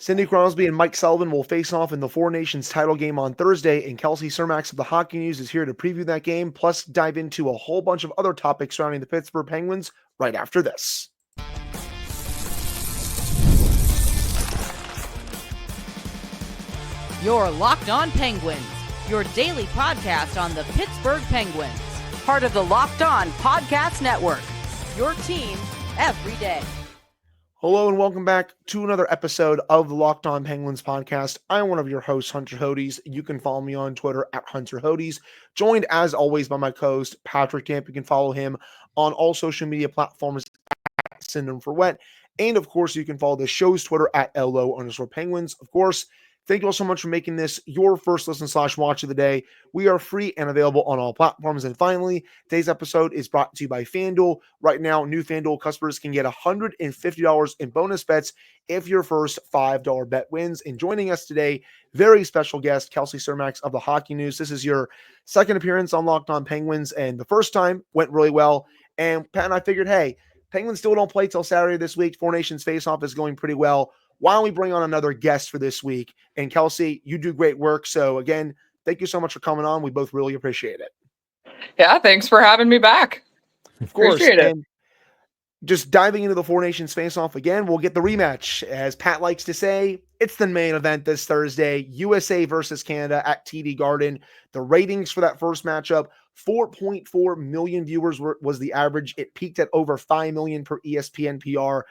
Sidney Crosby and Mike Sullivan will face off in the Four Nations title game on Thursday, and Kelsey Surmacz of the Hockey News is here to preview that game, plus dive into a whole bunch of other topics surrounding the Pittsburgh Penguins right after this. You're Locked On Penguins, your daily podcast on the Pittsburgh Penguins, part of the Locked On Podcast Network, your team every day. Hello and welcome back to another episode of the Locked On Penguins podcast. I'm one of your hosts, Hunter Hodes. You can follow me on Twitter at Hunter Hodes, joined as always by my co-host, Patrick Camp. You can follow him on all social media platforms at Syndrome for Wet. And of course, you can follow the show's Twitter at LO_Penguins. Of course, thank you all so much for making this your first listen / watch of the day. We are free and available on all platforms. And finally, today's episode is brought to you by FanDuel. Right now, new FanDuel customers can get $150 in bonus bets if your first $5 bet wins. And joining us today, very special guest, Kelsey Surmacz of the Hockey News. This is your second appearance on Locked On Penguins, and the first time went really well. And Pat and I figured, hey, Penguins still don't play till Saturday this week. Four Nations face-off is going pretty well. Why don't we bring on another guest for this week? And Kelsey, you do great work. So again, thank you so much for coming on. We both really appreciate it. Yeah, thanks for having me back. Of course. Appreciate it. And just diving into the Four Nations face-off again, we'll get the rematch. As Pat likes to say, it's the main event this Thursday, USA versus Canada at TD Garden. The ratings for that first matchup, 4.4 million viewers was the average. It peaked at over 5 million per ESPN PR.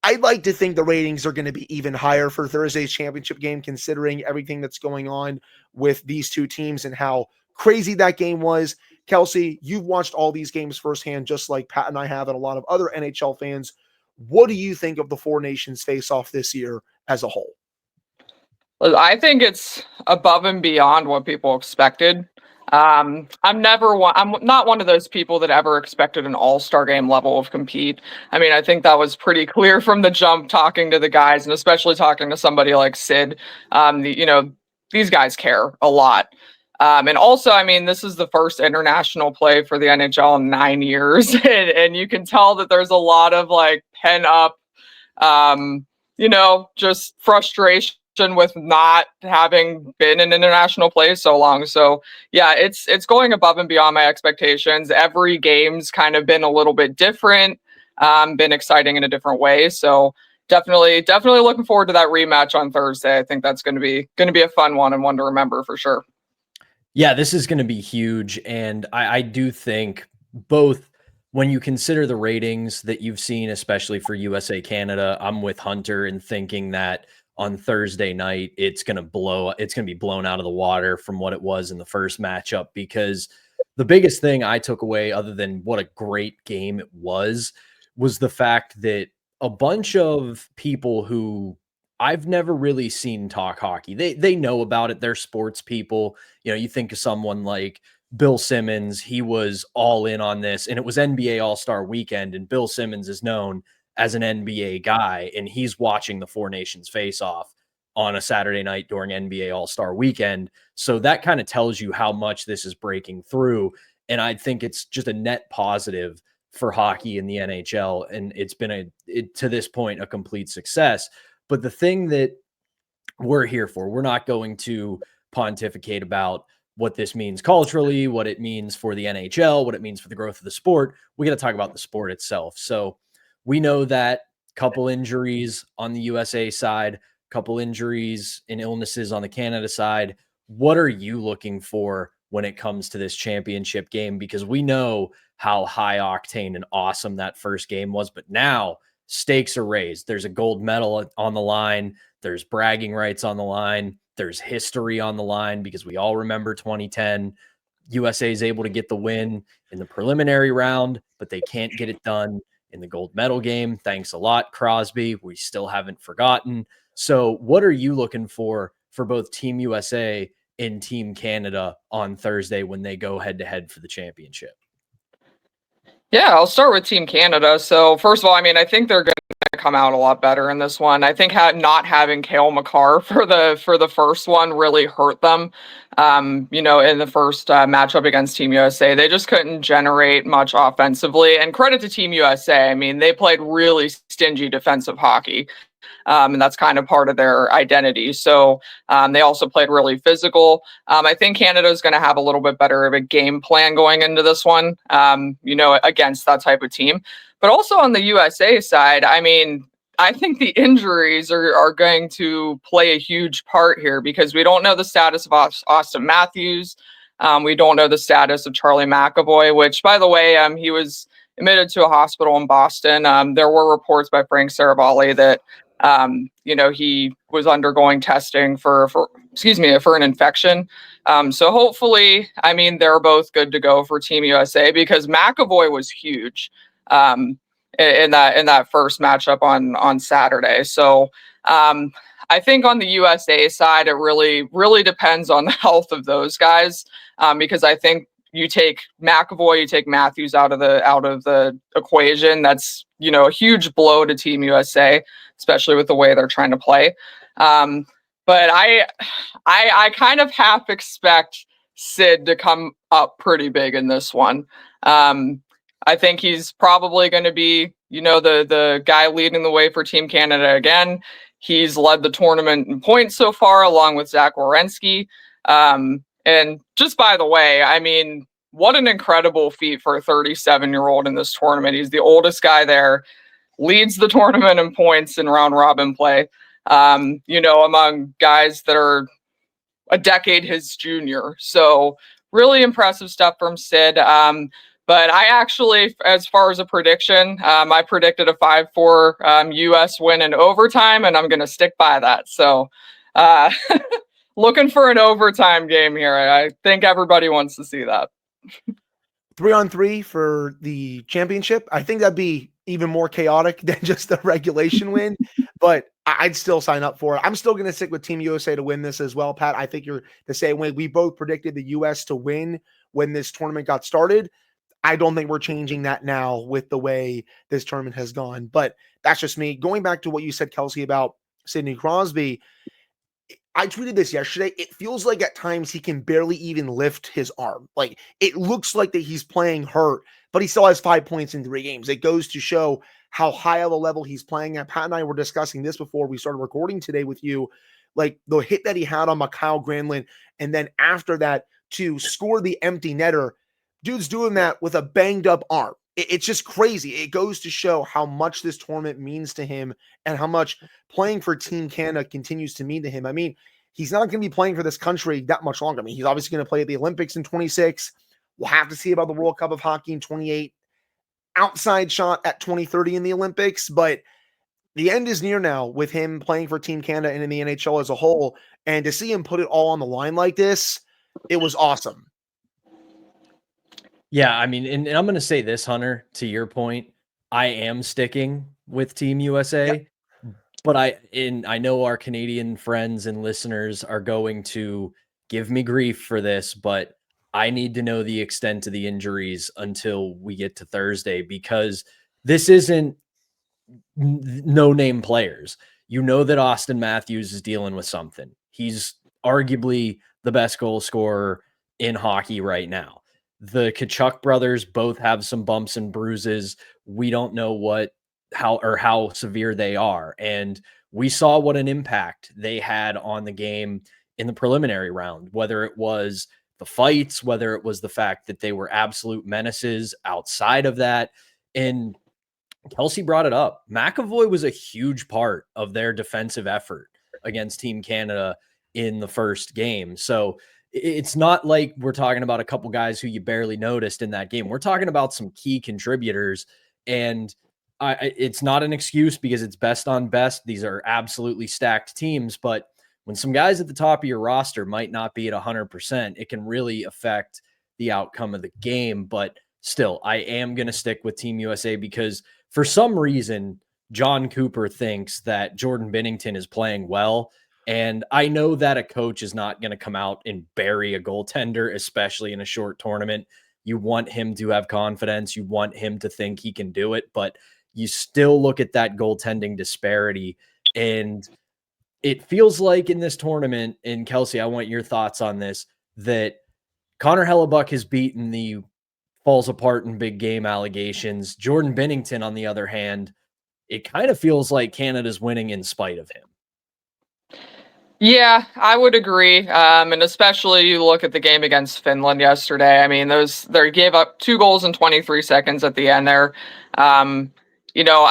I'd like to think the ratings are going to be even higher for Thursday's championship game, considering everything that's going on with these two teams and how crazy that game was. Kelsey, you've watched all these games firsthand, just like Pat and I have, and a lot of other NHL fans. What do you think of the Four Nations face-off this year as a whole? I think it's above and beyond what people expected. I'm not one of those people that ever expected an all-star game level of compete. I mean, I think that was pretty clear from the jump, talking to the guys, and especially talking to somebody like Sid. These guys care a lot. And also, I mean, this is the first international play for the NHL in 9 years. And you can tell that there's a lot of like pent up, just frustration with not having been in international play so long. So yeah, it's going above and beyond my expectations. Every game's kind of been a little bit different, been exciting in a different way. So definitely looking forward to that rematch on Thursday. I think that's going to be a fun one and one to remember for sure. Yeah, this is going to be huge. And I do think both when you consider the ratings that you've seen, especially for USA Canada, I'm with Hunter in thinking that on Thursday night, it's going to be blown out of the water from what it was in the first matchup, because the biggest thing I took away, other than what a great game it was the fact that a bunch of people who I've never really seen talk hockey, they know about it. They're sports people. You think of someone like Bill Simmons, he was all in on this, and it was NBA All-Star weekend, and Bill Simmons is known as an NBA guy, and he's watching the Four Nations face-off on a Saturday night during NBA All-Star weekend. So that kind of tells you how much this is breaking through. And I think it's just a net positive for hockey in the NHL. And it's been to this point, a complete success. But the thing that we're here for, we're not going to pontificate about what this means culturally, what it means for the NHL, what it means for the growth of the sport. We got to talk about the sport itself. So we know that couple injuries on the USA side, couple injuries and illnesses on the Canada side. What are you looking for when it comes to this championship game? Because we know how high octane and awesome that first game was, but now stakes are raised. There's a gold medal on the line. There's bragging rights on the line. There's history on the line, because we all remember 2010. USA is able to get the win in the preliminary round, but they can't get it done in the gold medal game. Thanks a lot, Crosby. We still haven't forgotten. So what are you looking for both Team USA and Team Canada on Thursday when they go head to head for the championship? Yeah, I'll start with Team Canada. So first of all, I mean, I think they're going to come out a lot better in this one. I think not having Cale Makar for the first one really hurt them. In the first matchup against Team USA, they just couldn't generate much offensively. And credit to Team USA. I mean, they played really stingy defensive hockey. And that's kind of part of their identity. So they also played really physical. I think Canada is going to have a little bit better of a game plan going into this one, against that type of team. But also on the USA side, I mean, I think the injuries are going to play a huge part here because we don't know the status of Austin Matthews. We don't know the status of Charlie McAvoy, which, by the way, he was admitted to a hospital in Boston. There were reports by Frank Saravalli that he was undergoing testing for an infection. So hopefully, I mean, they're both good to go for Team USA because McAvoy was huge in that first matchup on Saturday. So I think on the USA side, it really, really depends on the health of those guys because I think you take McAvoy, you take Matthews out of the equation. That's, a huge blow to Team USA, especially with the way they're trying to play. But I kind of half expect Sid to come up pretty big in this one. I think he's probably going to be, the guy leading the way for Team Canada again. He's led the tournament in points so far, along with Zach Werenski. And just by the way, I mean, what an incredible feat for a 37-year-old in this tournament. He's the oldest guy there, leads the tournament in points in round robin play, among guys that are a decade his junior. So really impressive stuff from Sid. But I actually, as far as a prediction, I predicted a 5-4 U.S. win in overtime, and I'm going to stick by that. So looking for an overtime game here. I think everybody wants to see that. 3-on-3 for the championship. I think that'd be even more chaotic than just the regulation win, but I'd still sign up for it. I'm still going to stick with Team USA to win this as well, Pat. I think you're the same way. We both predicted the U.S. to win when this tournament got started. I don't think we're changing that now with the way this tournament has gone, but that's just me. Going back to what you said, Kelsey, about Sidney Crosby, I tweeted this yesterday. It feels like at times he can barely even lift his arm. Like it looks like that he's playing hurt, but he still has 5 points in 3 games. It goes to show how high of a level he's playing at. Pat and I were discussing this before we started recording today with you, like the hit that he had on Mikhail Granlund, and then after that to score the empty netter. Dude's doing that with a banged up arm. It's just crazy. It goes to show how much this tournament means to him and how much playing for Team Canada continues to mean to him. I mean, he's not going to be playing for this country that much longer. I mean, he's obviously going to play at the Olympics in 26. We'll have to see about the World Cup of Hockey in 28. Outside shot at 2030 in the Olympics, but the end is near now with him playing for Team Canada and in the NHL as a whole. And to see him put it all on the line like this, it was awesome. Yeah, I mean, and I'm going to say this, Hunter, to your point, I am sticking with Team USA, but I know our Canadian friends and listeners are going to give me grief for this, but I need to know the extent of the injuries until we get to Thursday, because this isn't no-name players. You know that Austin Matthews is dealing with something. He's arguably the best goal scorer in hockey right now. The Tkachuk brothers both have some bumps and bruises. We don't know how severe they are. And we saw what an impact they had on the game in the preliminary round, whether it was the fights, whether it was the fact that they were absolute menaces outside of that. And Kelsey brought it up. McAvoy was a huge part of their defensive effort against Team Canada in the first game. So it's not like we're talking about a couple guys who you barely noticed in that game. We're talking about some key contributors, and it's not an excuse because it's best on best. These are absolutely stacked teams, but when some guys at the top of your roster might not be at 100%, it can really affect the outcome of the game. But still, I am going to stick with Team USA because for some reason, John Cooper thinks that Jordan Binnington is playing well. And I know that a coach is not going to come out and bury a goaltender, especially in a short tournament. You want him to have confidence. You want him to think he can do it, but you still look at that goaltending disparity. And it feels like in this tournament, and Kelsey, I want your thoughts on this, that Connor Hellebuck has beaten the falls apart in big game allegations. Jordan Binnington, on the other hand, it kind of feels like Canada's winning in spite of him. Yeah, I would agree. And especially you look at the game against Finland yesterday. I mean, they gave up 2 goals in 23 seconds at the end there. You know,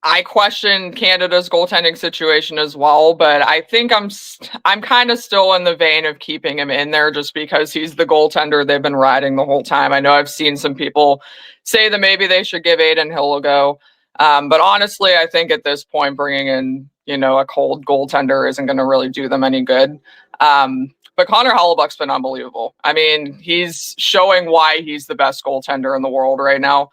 I question Canada's goaltending situation as well, but I think I'm kind of still in the vein of keeping him in there just because he's the goaltender they've been riding the whole time. I know I've seen some people say that maybe they should give Adin Hill a go. But honestly, I think at this point, bringing in, you know, a cold goaltender isn't going to really do them any good. But Connor Hellebuyck's been unbelievable. I mean, he's showing why he's the best goaltender in the world right now.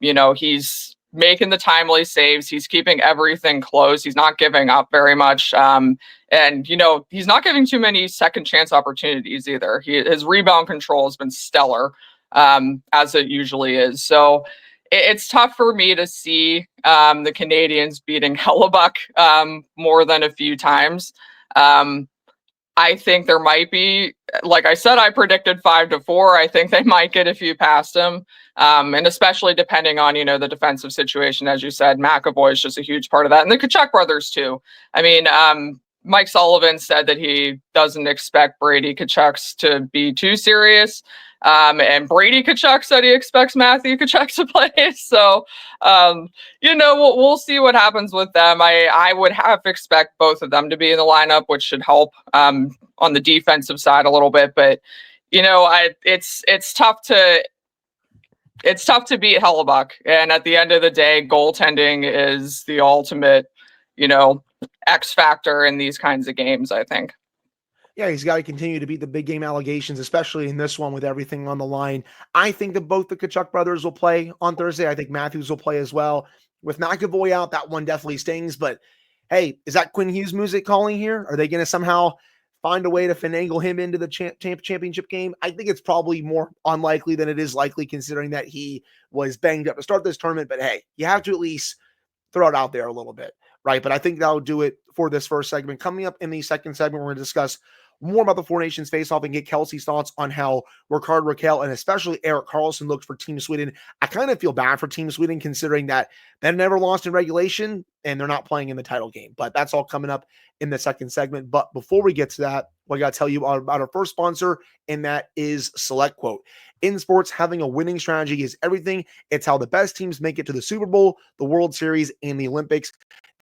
You know, he's making the timely saves. He's keeping everything close. He's not giving up very much. And, you know, he's not giving too many second chance opportunities either. His rebound control has been stellar, as it usually is. So it's tough for me to see the Canadians beating Hellebuyck more than a few times. I think there might be, like I said, I predicted 5-4. I think they might get a few past him. And especially depending on, you know, the defensive situation, as you said, McAvoy is just a huge part of that. And the Tkachuk brothers too. I mean, Mike Sullivan said that he doesn't expect Brady Tkachuk to be too serious. And Brady Tkachuk said he expects Matthew Tkachuk to play. So, you know, we'll see what happens with them. I would have to expect both of them to be in the lineup, which should help on the defensive side a little bit. But, you know, it's tough to beat Hellebuyck. And at the end of the day, goaltending is the ultimate, you know, X factor in these kinds of games, I think. Yeah, he's got to continue to beat the big game allegations, especially in this one with everything on the line. I think that both the Tkachuk brothers will play on Thursday. I think Matthews will play as well. With McAvoy out, that one definitely stings. But hey, is that Quinn Hughes music calling here? Are they going to somehow find a way to finagle him into the championship game? I think it's probably more unlikely than it is likely, considering that he was banged up to start this tournament. But hey, you have to at least throw it out there a little bit, right? But I think that'll do it for this first segment. Coming up in the second segment, we're going to discuss more about the Four Nations face-off and get Kelsey's thoughts on how Rickard Rakell and especially Erik Karlsson looked for Team Sweden. I kind of feel bad for Team Sweden considering that they never lost in regulation and they're not playing in the title game. But that's all coming up in the second segment. But before we get to that, we got to tell you about our first sponsor, and that is SelectQuote. In sports, having a winning strategy is everything. It's how the best teams make it to the Super Bowl, the World Series, and the Olympics.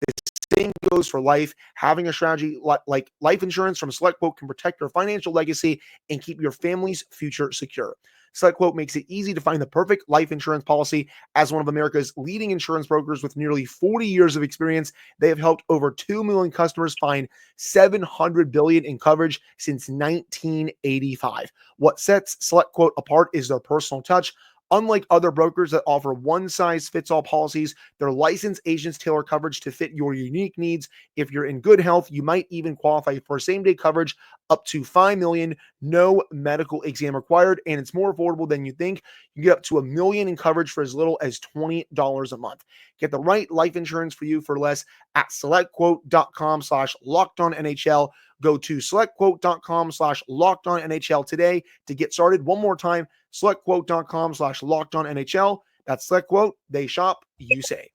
The same goes for life. Having a strategy like life insurance from SelectQuote can protect your financial legacy and keep your family's future secure. SelectQuote makes it easy to find the perfect life insurance policy. As one of America's leading insurance brokers with nearly 40 years of experience, they have helped over 2 million customers find $700 billion in coverage since 1985. What sets SelectQuote apart is their personal touch. Unlike other brokers that offer one-size-fits-all policies, their licensed agents tailor coverage to fit your unique needs. If you're in good health, you might even qualify for same-day coverage up to $5 million, no medical exam required, and it's more affordable than you think. You get up to $1 million in coverage for as little as $20 a month. Get the right life insurance for you for less at selectquote.com/lockedonnhl. Go to selectquote.com/lockedonnhl today to get started. One more time, selectquote.com/lockedonnhl. That's SelectQuote. They shop, you save.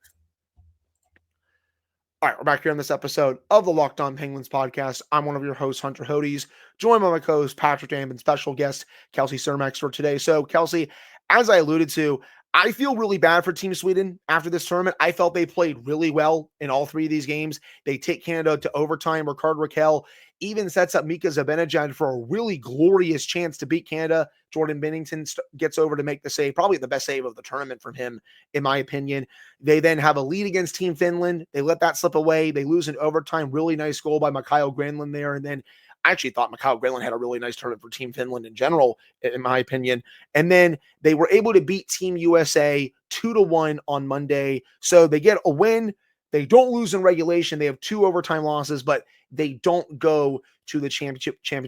All right, we're back here on this episode of the Locked On Penguins podcast. I'm one of your hosts, Hunter Hodes, joined by my co-host, Patrick Damb, and special guest, Kelsey Surmacz for today. So, Kelsey, as I alluded to, I feel really bad for Team Sweden after this tournament. I felt they played really well in all three of these games. They take Canada to overtime. Rickard Rakell even sets up Mika Zibanejad for a really glorious chance to beat Canada. Jordan Binnington gets over to make the save, probably the best save of the tournament from him, in my opinion. They then have a lead against Team Finland. They let that slip away. They lose in overtime. Really nice goal by Mikael Granlund there. And then I actually thought Mikael Granlund had a really nice tournament for Team Finland in general, in my opinion. And then they were able to beat Team USA 2-1 on Monday. So they get a win. They don't lose in regulation. They have 2 overtime losses, but they don't go to the championship game,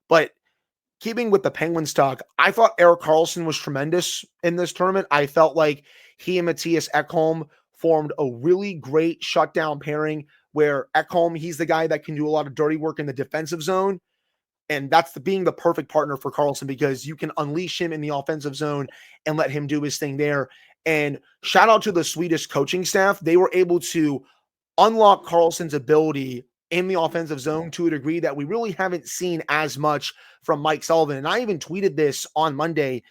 But keeping with the Penguins talk, I thought Erik Karlsson was tremendous in this tournament. I felt like he and Matthias Ekholm formed a really great shutdown pairing where Ekholm, he's the guy that can do a lot of dirty work in the defensive zone. And that's being the perfect partner for Karlsson because you can unleash him in the offensive zone and let him do his thing there. And shout out to the Swedish coaching staff. They were able to unlock Karlsson's ability in the offensive zone to a degree that we really haven't seen as much from Mike Sullivan. And I even tweeted this on Monday.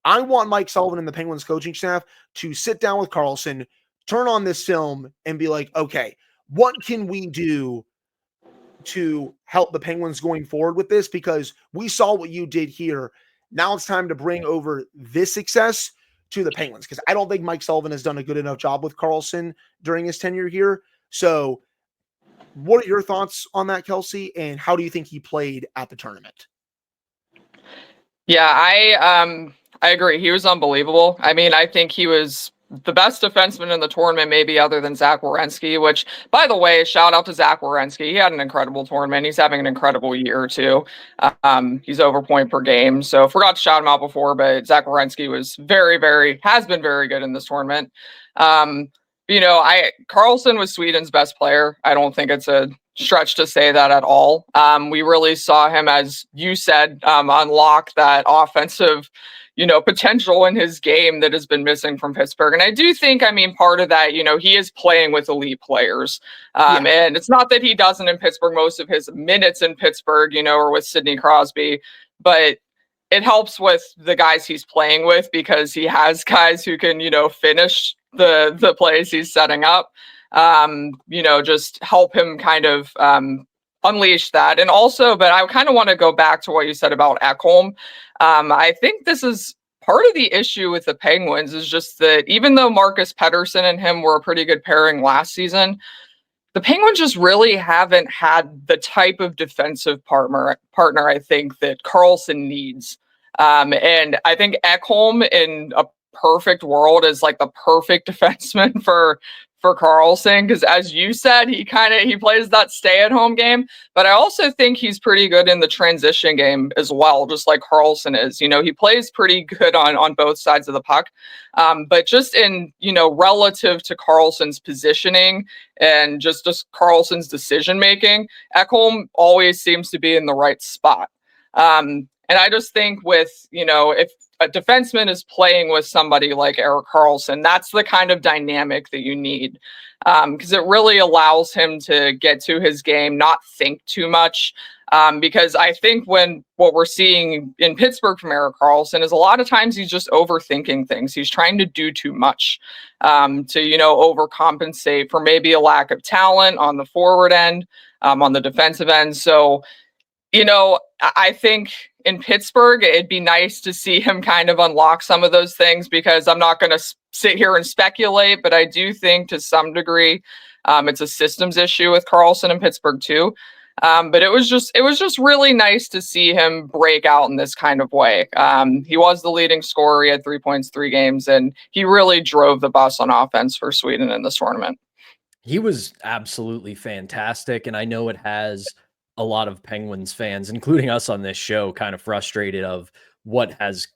I want Mike Sullivan and the Penguins coaching staff to sit down with Karlsson, turn on this film, and be like, okay, what can we do to help the Penguins going forward with this? Because we saw what you did here. Now it's time to bring over this success to the Penguins, because I don't think Mike Sullivan has done a good enough job with Karlsson during his tenure here. So what are your thoughts on that, Kelsey? And how do you think he played at the tournament? Yeah, I agree. He was unbelievable. I mean, I think he was the best defenseman in the tournament, maybe other than Zach Werenski, which, by the way, shout out to Zach Werenski. He had an incredible tournament. He's having an incredible year, too. He's over point per game. So forgot to shout him out before, but Zach Werenski was has been very good in this tournament. Karlsson was Sweden's best player. I don't think it's a stretch to say that at all. We really saw him, as you said, unlock that offensive potential in his game that has been missing from Pittsburgh. And I do think, part of that, he is playing with elite players. And it's not that he doesn't in Pittsburgh. Most of his minutes in Pittsburgh, are with Sidney Crosby, but it helps with the guys he's playing with, because he has guys who can, finish the plays he's setting up, just help him kind of, unleash that. And also, but I kind of want to go back to what you said about Ekholm. I think this is part of the issue with the Penguins, is just that even though Marcus Pettersson and him were a pretty good pairing last season, the Penguins just really haven't had the type of defensive partner I think that Karlsson needs. And I think Ekholm in a perfect world is like the perfect defenseman for Karlsson, because as you said, he plays that stay-at-home game, but I also think he's pretty good in the transition game as well, just like Karlsson is. He plays pretty good on both sides of the puck, but just in relative to Karlsson's positioning and just Karlsson's decision making, Ekholm always seems to be in the right spot. And I just think with if a defenseman is playing with somebody like Erik Karlsson, that's the kind of dynamic that you need, because it really allows him to get to his game, not think too much. Because I think what we're seeing in Pittsburgh from Erik Karlsson is a lot of times he's just overthinking things. He's trying to do too much to overcompensate for maybe a lack of talent on the forward end, on the defensive end. So, I think in Pittsburgh, it'd be nice to see him kind of unlock some of those things, because I'm not going to sit here and speculate, but I do think to some degree it's a systems issue with Karlsson in Pittsburgh too. But it was just really nice to see him break out in this kind of way. He was the leading scorer. He had 3 points, 3 games, and he really drove the bus on offense for Sweden in this tournament. He was absolutely fantastic, and I know it has a lot of Penguins fans, including us on this show, kind of frustrated of what has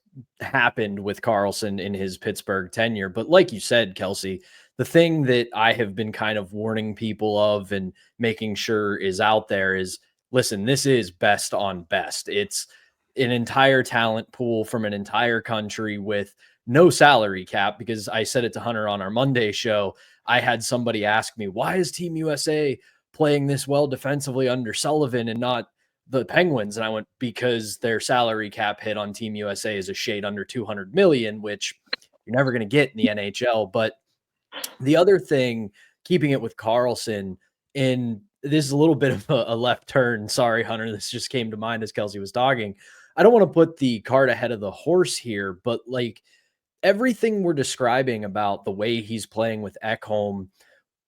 happened with Karlsson in his Pittsburgh tenure. But like you said, Kelsey, the thing that I have been kind of warning people of and making sure is out there is, listen, this is best on best. It's an entire talent pool from an entire country with no salary cap, because I said it to Hunter on our Monday show. I had somebody ask me, why is Team USA playing this well defensively under Sullivan and not the Penguins? And I went, because their salary cap hit on Team USA is a shade under 200 million, which you're never going to get in the NHL. But the other thing, keeping it with Karlsson, and this is a little bit of a left turn. Sorry, Hunter, this just came to mind as Kelsey was talking. I don't want to put the cart ahead of the horse here, but like everything we're describing about the way he's playing with Ekholm,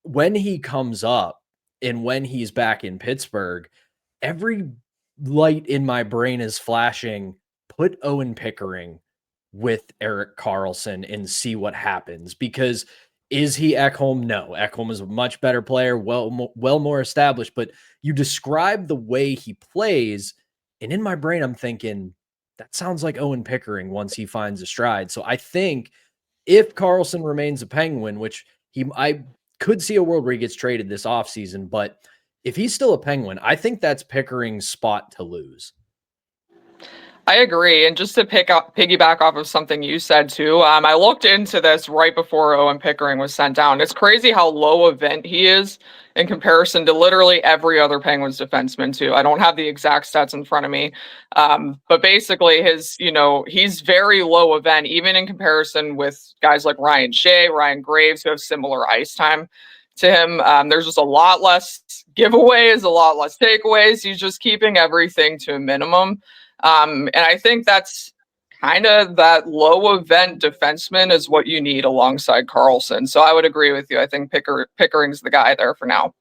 when he comes up, and when he's back in Pittsburgh, every light in my brain is flashing. Put Owen Pickering with Erik Karlsson and see what happens. Because is he Ekholm? No. Ekholm is a much better player, well more established. But you describe the way he plays, and in my brain, I'm thinking, that sounds like Owen Pickering once he finds a stride. So I think if Karlsson remains a Penguin, which I could see a world where he gets traded this offseason, but if he's still a Penguin, I think that's Pickering's spot to lose. I agree. And just to piggyback off of something you said too, I looked into this right before Owen Pickering was sent down. It's crazy how low event he is in comparison to literally every other Penguins defenseman too. I don't have the exact stats in front of me, but basically he's very low event, even in comparison with guys like Ryan Shea, Ryan Graves, who have similar ice time to him. There's just a lot less giveaways, a lot less takeaways. He's just keeping everything to a minimum. And I think that's kind of that low event defenseman is what you need alongside Karlsson. So I would agree with you. I think Pickering's the guy there for now.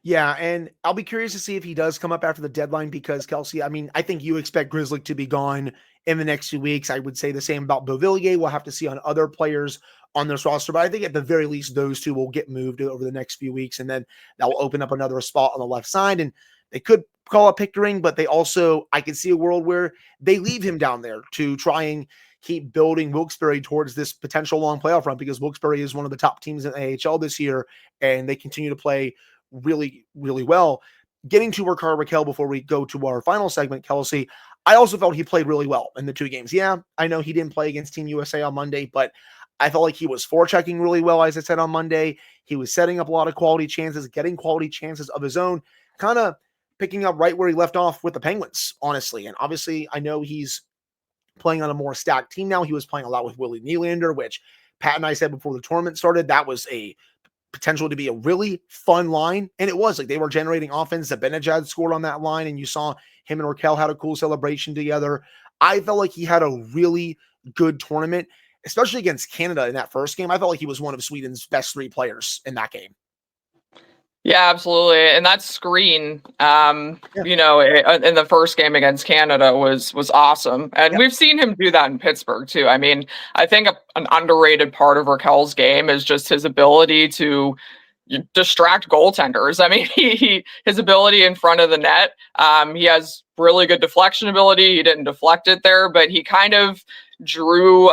Yeah, and I'll be curious to see if he does come up after the deadline because, Kelsey, I mean, I think you expect Grizzly to be gone in the next 2 weeks. I would say the same about Beauvillier. We'll have to see on other players on this roster, but I think at the very least, those two will get moved over the next few weeks, and then that will open up another spot on the left side, and they could call up Pickering, but they also, I can see a world where they leave him down there to try and keep building Wilkes-Barre towards this potential long playoff run because Wilkes-Barre is one of the top teams in the AHL this year, and they continue to play really, really well. Getting to Rickard Rakell before we go to our final segment, Kelsey, I also felt he played really well in the 2 games. Yeah, I know he didn't play against Team USA on Monday, but I felt like he was forechecking really well, as I said on Monday. He was setting up a lot of quality chances, getting quality chances of his own, kind of picking up right where he left off with the Penguins, honestly. And obviously, I know he's playing on a more stacked team now. He was playing a lot with Willie Nylander, which Pat and I said before the tournament started, that was a potential to be a really fun line. And it was like they were generating offense. Zibanejad scored on that line, and you saw him and Rakell had a cool celebration together. I felt like he had a really good tournament, especially against Canada in that first game. I felt like he was one of Sweden's best 3 players in that game. Yeah, absolutely. And that screen, in the first game against Canada was awesome. And we've seen him do that in Pittsburgh too. I mean, I think an underrated part of Rakell's game is just his ability to distract goaltenders. I mean, his ability in front of the net. He has really good deflection ability. He didn't deflect it there, but he kind of drew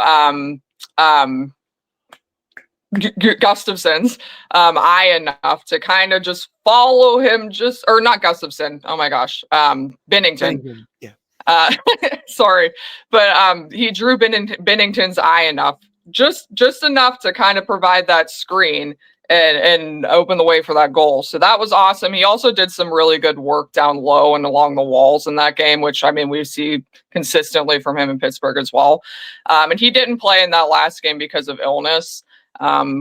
Gustafson's eye enough to kind of just follow him, or not Gustafson. Oh my gosh. Binnington. Yeah. Sorry. But he drew Binnington's eye enough, just enough to kind of provide that screen and open the way for that goal. So that was awesome. He also did some really good work down low and along the walls in that game, which I mean, we see consistently from him in Pittsburgh as well. And he didn't play in that last game because of illness,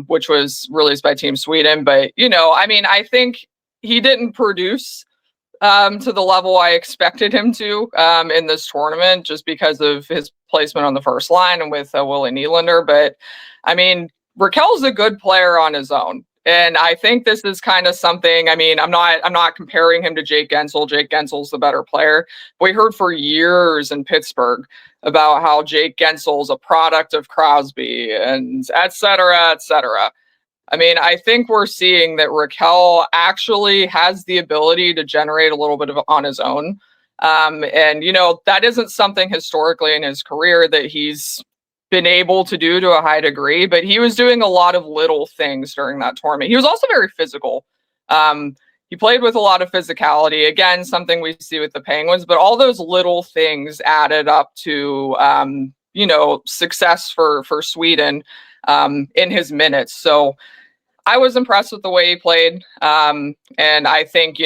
which was released by Team Sweden. But, I mean, I think he didn't produce to the level I expected him to in this tournament just because of his placement on the first line and with Willie Nylander. But, I mean, Rakell's a good player on his own. And I think this is kind of something, I mean, I'm not comparing him to Jake Gensel. Jake Gensel's the better player. We heard for years in Pittsburgh about how Jake Gensel's a product of Crosby and et cetera, et cetera. I mean, I think we're seeing that Rakell actually has the ability to generate a little bit of on his own. And, that isn't something historically in his career that he's been able to do to a high degree, but he was doing a lot of little things during that tournament. He was also very physical. He played with a lot of physicality. Again, something we see with the Penguins, but all those little things added up to, success for Sweden in his minutes. So I was impressed with the way he played. And I think,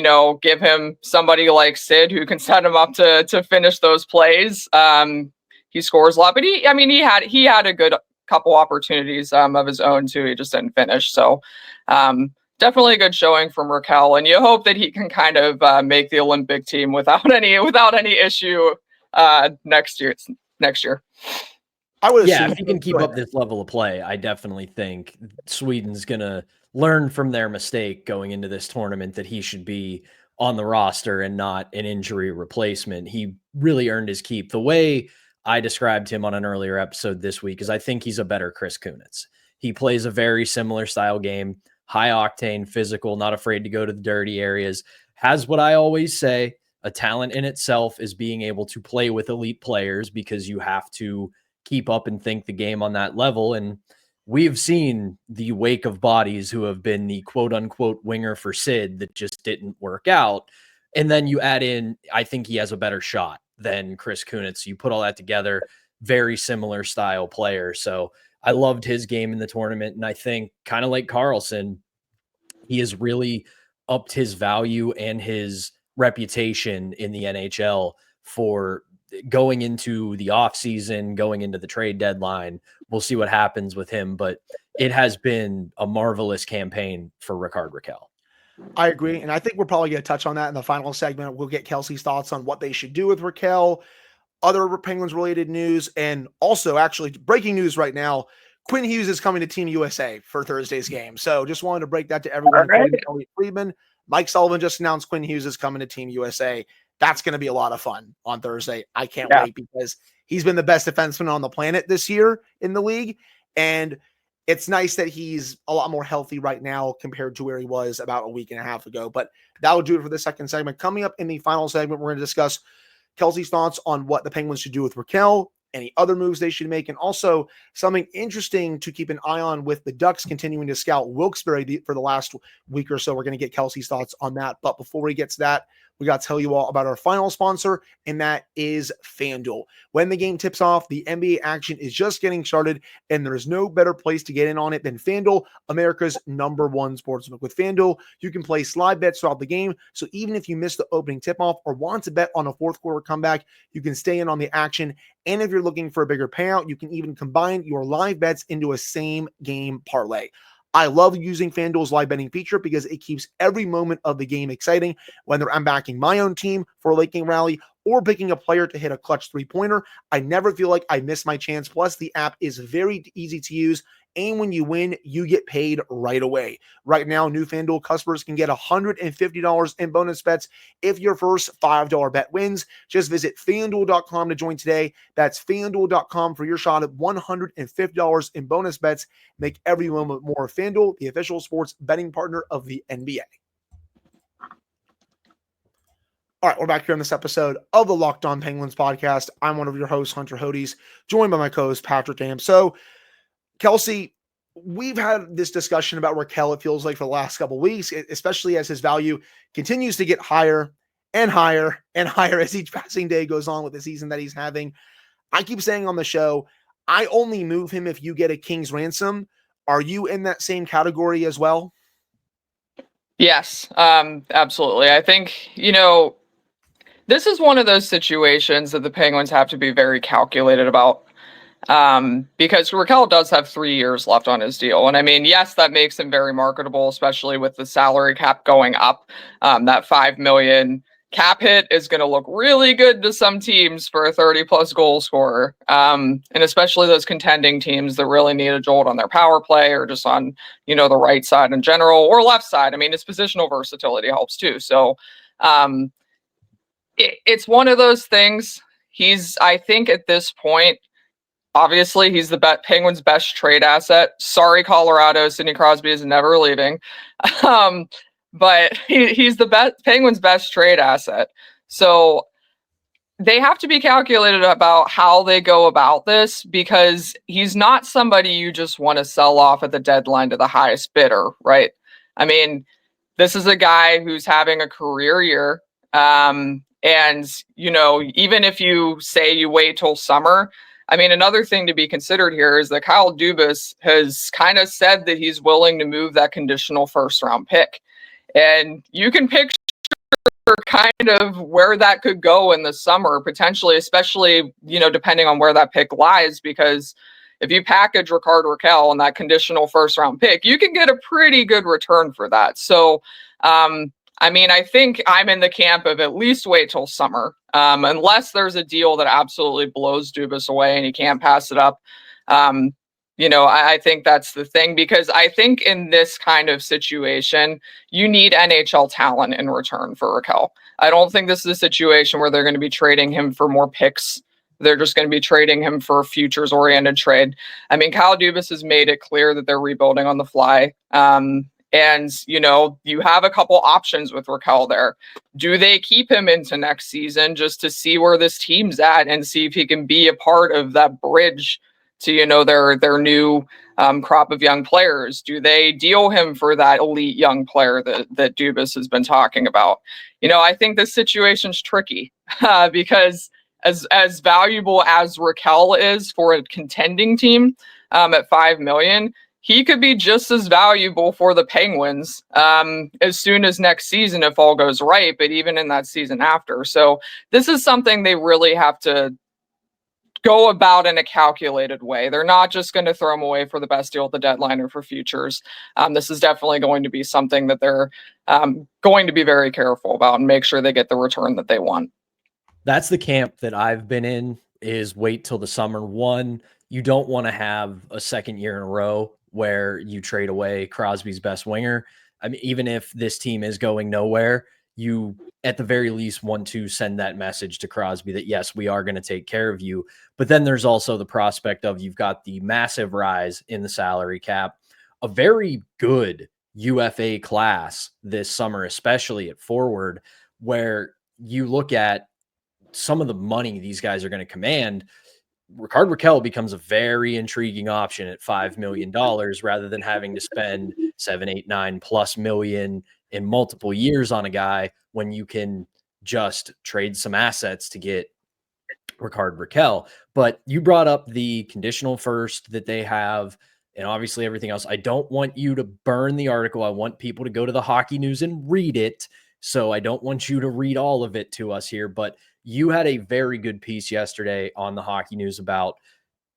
give him somebody like Sid who can set him up to finish those plays. He scores a lot, but he had a good couple opportunities of his own too. He just didn't finish. So definitely a good showing from Rakell, and you hope that he can kind of make the Olympic team without any issue next year. I would assume if he can keep up this level of play, I definitely think Sweden's gonna learn from their mistake going into this tournament that he should be on the roster and not an injury replacement. He really earned his keep. The way I described him on an earlier episode this week is I think he's a better Chris Kunitz. He plays a very similar style game, high octane, physical, not afraid to go to the dirty areas, has what I always say, a talent in itself is being able to play with elite players because you have to keep up and think the game on that level. And we've seen the wake of bodies who have been the quote unquote winger for Sid that just didn't work out. And then you add in, I think he has a better shot than Chris Kunitz. You put all that together, very similar style player. So I loved his game in the tournament. And I think kind of like Karlsson, he has really upped his value and his reputation in the NHL for going into the offseason, going into the trade deadline. We'll see what happens with him, but it has been a marvelous campaign for Rickard Rakell. I agree. And I think we're probably going to touch on that in the final segment. We'll get Kelsey's thoughts on what they should do with Rakell, other Penguins related news, and also actually breaking news right now. Quinn Hughes is coming to Team USA for Thursday's game. So just wanted to break that to everyone. Right. Elliot Friedman, Mike Sullivan just announced Quinn Hughes is coming to Team USA. That's going to be a lot of fun on Thursday. I can't wait because he's been the best defenseman on the planet this year in the league. And it's nice that he's a lot more healthy right now compared to where he was about a week and a half ago. But that will do it for the second segment. Coming up in the final segment, we're going to discuss Kelsey's thoughts on what the Penguins should do with Rakell, any other moves they should make, and also something interesting to keep an eye on with the Ducks continuing to scout Wilkes-Barre for the last week or so. We're going to get Kelsey's thoughts on that. But before we get to that, we got to tell you all about our final sponsor, and that is FanDuel. When the game tips off, the NBA action is just getting started, and there is no better place to get in on it than FanDuel, America's #1 sportsbook. With FanDuel, you can place live bets throughout the game, so even if you miss the opening tip-off or want to bet on a fourth quarter comeback, you can stay in on the action. And if you're looking for a bigger payout, you can even combine your live bets into a same-game parlay. I love using FanDuel's live betting feature because it keeps every moment of the game exciting. Whether I'm backing my own team for a late game rally or picking a player to hit a clutch three-pointer, I never feel like I miss my chance. Plus, the app is very easy to use, and when you win, you get paid right away. Right now, new FanDuel customers can get $150 in bonus bets if your first $5 bet wins. Just visit FanDuel.com to join today. That's FanDuel.com for your shot at $150 in bonus bets. Make every moment more. FanDuel, the official sports betting partner of the NBA. All right, we're back here on this episode of the Locked On Penguins podcast. I'm one of your hosts, Hunter Hodes, joined by my co-host, Patrick Dam. So, Kelsey, we've had this discussion about Rakell, it feels like, for the last couple of weeks, especially as his value continues to get higher and higher and higher as each passing day goes on with the season that he's having. I keep saying on the show, I only move him if you get a king's ransom. Are you in that same category as well? Yes, absolutely. I think, this is one of those situations that the Penguins have to be very calculated about. Because Rakell does have 3 years left on his deal. And I mean, yes, that makes him very marketable, especially with the salary cap going up. That $5 million cap hit is going to look really good to some teams for a 30-plus goal scorer. And especially those contending teams that really need a jolt on their power play or just on, the right side in general or left side. I mean, his positional versatility helps too. So it's one of those things. I think at this point, obviously, he's the Penguins' best trade asset. Sorry, Colorado. Sidney Crosby is never leaving. But he's the Penguins' best trade asset. So they have to be calculated about how they go about this because he's not somebody you just want to sell off at the deadline to the highest bidder, right? I mean, this is a guy who's having a career year. And, even if you say you wait till summer, I mean, another thing to be considered here is that Kyle Dubas has kind of said that he's willing to move that conditional first-round pick. And you can picture kind of where that could go in the summer, potentially, especially, depending on where that pick lies, because if you package Rickard Rakell on that conditional first-round pick, you can get a pretty good return for that. So, I mean, I think I'm in the camp of at least wait till summer, unless there's a deal that absolutely blows Dubas away and he can't pass it up. I think that's the thing, because I think in this kind of situation, you need NHL talent in return for Rakell. I don't think this is a situation where they're going to be trading him for more picks. They're just going to be trading him for a futures-oriented trade. I mean, Kyle Dubas has made it clear that they're rebuilding on the fly. And, you have a couple options with Rakell there. Do they keep him into next season just to see where this team's at and see if he can be a part of that bridge to, their new crop of young players? Do they deal him for that elite young player that Dubas has been talking about? I think this situation's tricky because as valuable as Rakell is for a contending team at $5 million, he could be just as valuable for the Penguins as soon as next season if all goes right, but even in that season after. So this is something they really have to go about in a calculated way. They're not just going to throw him away for the best deal at the deadline or for futures. This is definitely going to be something that they're going to be very careful about and make sure they get the return that they want. That's the camp that I've been in, is wait till the summer. One, you don't want to have a second year in a row where you trade away Crosby's best winger. I mean, even if this team is going nowhere, you at the very least want to send that message to Crosby that, yes, we are going to take care of you. But then there's also the prospect of, you've got the massive rise in the salary cap, a very good UFA class this summer, especially at forward, where you look at some of the money these guys are going to command. Rickard Rakell becomes a very intriguing option at $5 million rather than having to spend 7, 8, 9+ million in multiple years on a guy, when you can just trade some assets to get Rickard Rakell. But you brought up the conditional first that they have, and obviously everything else. I don't want you to burn the article. I want people to go to the Hockey News and read it. So I don't want you to read all of it to us here, but you had a very good piece yesterday on the Hockey News about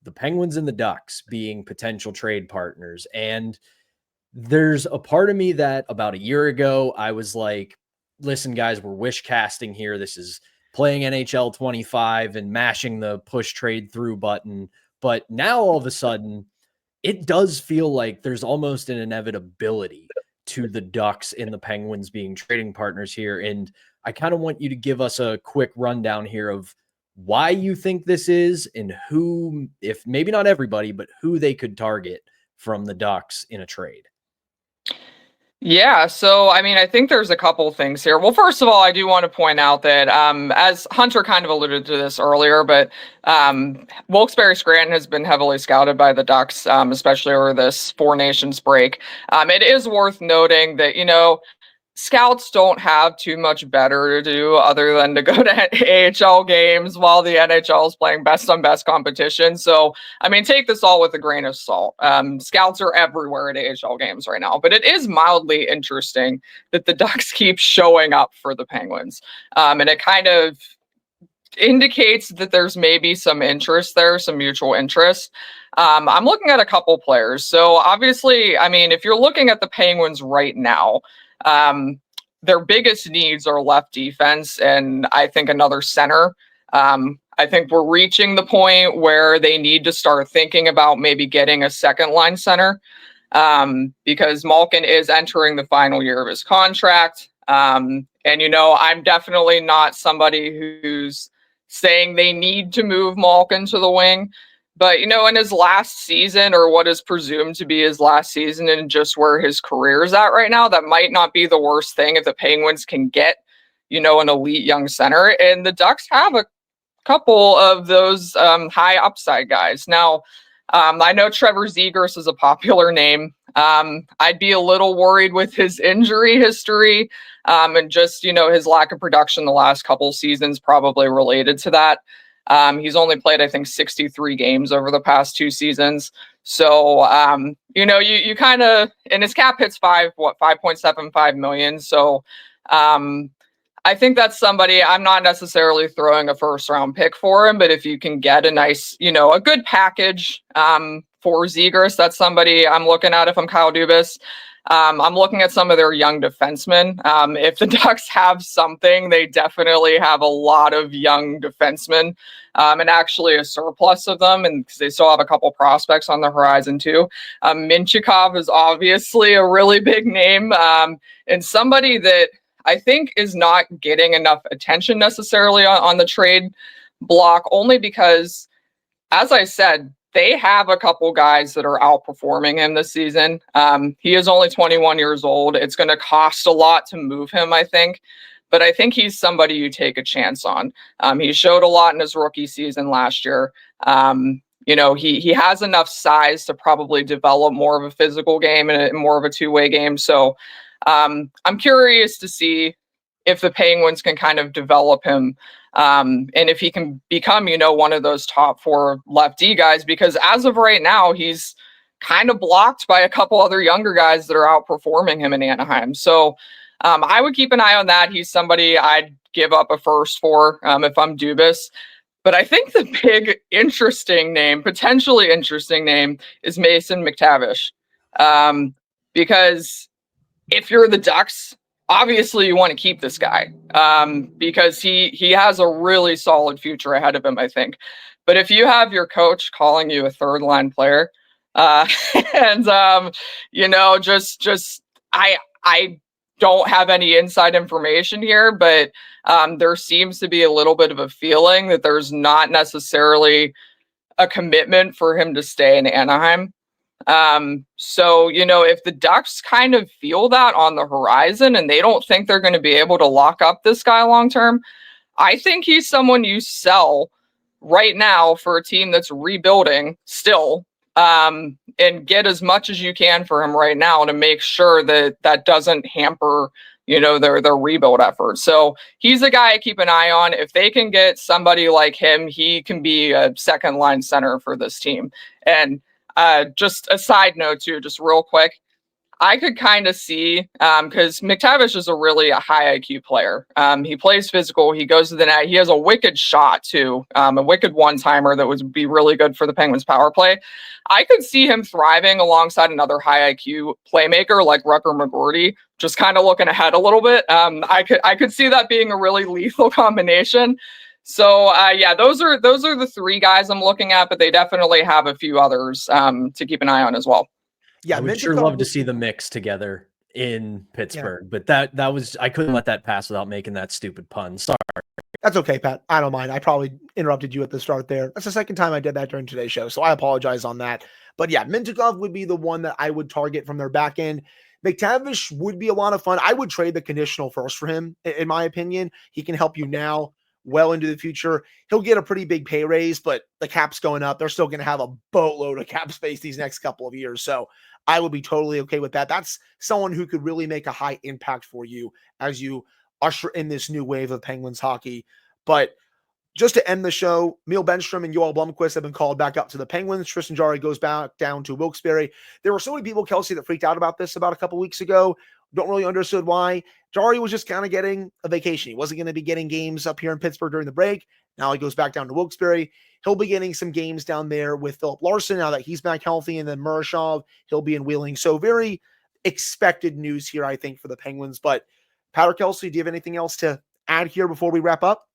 the Penguins and the Ducks being potential trade partners. And there's a part of me that about a year ago, I was like, listen, guys, we're wish casting here. This is playing NHL 25 and mashing the push trade through button. But now all of a sudden, it does feel like there's almost an inevitability to the Ducks and the Penguins being trading partners here. And I kind of want you to give us a quick rundown here of why you think this is, and who, if maybe not everybody, but who they could target from the Ducks in a trade. Yeah, so I mean, I think there's a couple things here. Well, first of all, I do want to point out that as Hunter kind of alluded to this earlier, but Wilkes-Barre Scranton has been heavily scouted by the Ducks, especially over this Four Nations break. It is worth noting that, scouts don't have too much better to do other than to go to AHL games while the NHL is playing best on best competition. So, I mean, take this all with a grain of salt. Scouts are everywhere at AHL games right now, but it is mildly interesting that the Ducks keep showing up for the Penguins. And it kind of indicates that there's maybe some interest there, some mutual interest. I'm looking at a couple players. So obviously, I mean, if you're looking at the Penguins right now, their biggest needs are left defense and I think another center. I think we're reaching the point where they need to start thinking about maybe getting a second line center, because Malkin is entering the final year of his contract. And, I'm definitely not somebody who's saying they need to move Malkin to the wing. But, in his last season, or what is presumed to be his last season, and just where his career is at right now, that might not be the worst thing if the Penguins can get, an elite young center. And the Ducks have a couple of those high upside guys. Now, I know Trevor Zegras is a popular name. I'd be a little worried with his injury history and just, his lack of production the last couple seasons, probably related to that. He's only played, I think, 63 games over the past 2 seasons. So, you kind of, and his cap hits 5.75 million. So, I think that's somebody. I'm not necessarily throwing a first round pick for him, but if you can get a nice, a good package, for Zegras, that's somebody I'm looking at if I'm Kyle Dubas. I'm looking at some of their young defensemen. If the Ducks have something, they definitely have a lot of young defensemen, and actually a surplus of them, and they still have a couple prospects on the horizon too. Minchikov is obviously a really big name, and somebody that I think is not getting enough attention necessarily on the trade block, only because, as I said, they have a couple guys that are outperforming him this season. He is only 21 years old. It's going to cost a lot to move him, I think. But I think he's somebody you take a chance on. He showed a lot in his rookie season last year. He has enough size to probably develop more of a physical game and more of a two-way game. So I'm curious to see if the Penguins can kind of develop him. And if he can become, one of those top 4 lefty guys, because as of right now, he's kind of blocked by a couple other younger guys that are outperforming him in Anaheim. So I would keep an eye on that. He's somebody I'd give up a first for if I'm Dubas. But I think the big potentially interesting name is Mason McTavish. Because if you're the Ducks, obviously you want to keep this guy because he has a really solid future ahead of him, I think. But if you have your coach calling you a third line player, and I don't have any inside information here, but there seems to be a little bit of a feeling that there's not necessarily a commitment for him to stay in Anaheim. So if the Ducks kind of feel that on the horizon and they don't think they're going to be able to lock up this guy long term, I think he's someone you sell right now for a team that's rebuilding still, and get as much as you can for him right now to make sure that that doesn't hamper, their rebuild efforts. So he's a guy I keep an eye on. If they can get somebody like him, he can be a second line center for this team. And just a side note too, just real quick, I could kind of see, because McTavish is a high IQ player. He plays physical. He goes to the net. He has a wicked shot too, a wicked one-timer that would be really good for the Penguins power play. I could see him thriving alongside another high IQ playmaker like Rutger McGroarty, just kind of looking ahead a little bit. I could see that being a really lethal combination. So those are the 3 guys I'm looking at, but they definitely have a few others to keep an eye on as well. Yeah, I would sure love to see the mix together in Pittsburgh, but that was, I couldn't let that pass without making that stupid pun. Sorry. That's okay, Pat. I don't mind. I probably interrupted you at the start there. That's the second time I did that during today's show, so I apologize on that. But yeah, Mintyukov would be the one that I would target from their back end. McTavish would be a lot of fun. I would trade the conditional first for him, in my opinion. He can help you now, well into the future. He'll get a pretty big pay raise, but the cap's going up. They're still going to have a boatload of cap space these next couple of years. So I would be totally okay with that. That's someone who could really make a high impact for you as you usher in this new wave of Penguins hockey. But just to end the show, Emil Benstrom and Joel Blomqvist have been called back up to the Penguins. Tristan Jarry goes back down to Wilkes-Barre. There were so many people, Kelsey, that freaked out about this about a couple weeks ago. Don't really understood why. Jarry was just kind of getting a vacation. He wasn't going to be getting games up here in Pittsburgh during the break. Now he goes back down to Wilkes-Barre. He'll be getting some games down there with Philip Larson now that he's back healthy, and then Murashov, he'll be in Wheeling. So very expected news here, I think, for the Penguins. But Pat or Kelsey, do you have anything else to add here before we wrap up?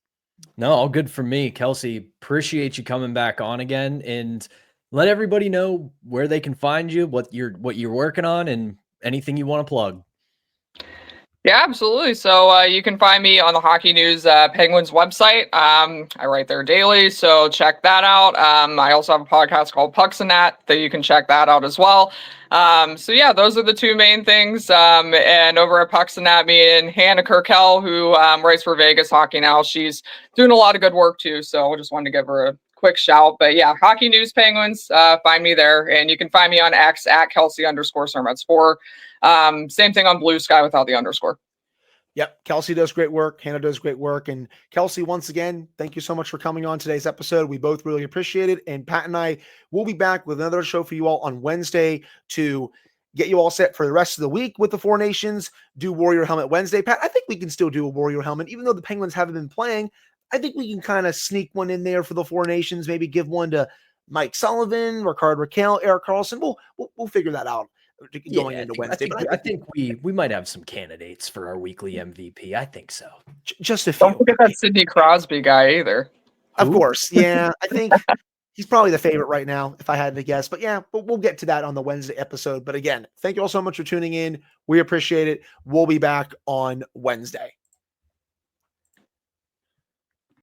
No, all good for me. Kelsey, appreciate you coming back on again, and let everybody know where they can find you, what you're working on, and anything you want to plug. Yeah, absolutely. So you can find me on the Hockey News Penguins website. I write there daily, so check that out. I also have a podcast called Pucks and That you can check that out as well. So yeah, those are the 2 main things. And over at Pucks and That, me and Hannah Kirkell, who writes for Vegas Hockey Now, she's doing a lot of good work too. So I just wanted to give her a quick shout. But yeah, Hockey News Penguins, find me there, and you can find me on X at Kelsey_Surmacz4. Same thing on Blue Sky without the underscore. Yep. Kelsey does great work. Hannah does great work. And Kelsey, once again, thank you so much for coming on today's episode. We both really appreciate it. And Pat and I will be back with another show for you all on Wednesday to get you all set for the rest of the week with the 4 Nations, do Warrior Helmet Wednesday. Pat, I think we can still do a Warrior Helmet, even though the Penguins haven't been playing. I think we can kind of sneak one in there for the 4 Nations, maybe give one to Mike Sullivan, Rickard Rakell, Erik Karlsson. We'll figure that out going into Wednesday. I think we might have some candidates for our weekly MVP. I think so. Just a few. Don't forget that Sidney Crosby guy either. Of course. Yeah. I think he's probably the favorite right now, if I had to guess. But yeah, we'll get to that on the Wednesday episode. But again, thank you all so much for tuning in. We appreciate it. We'll be back on Wednesday.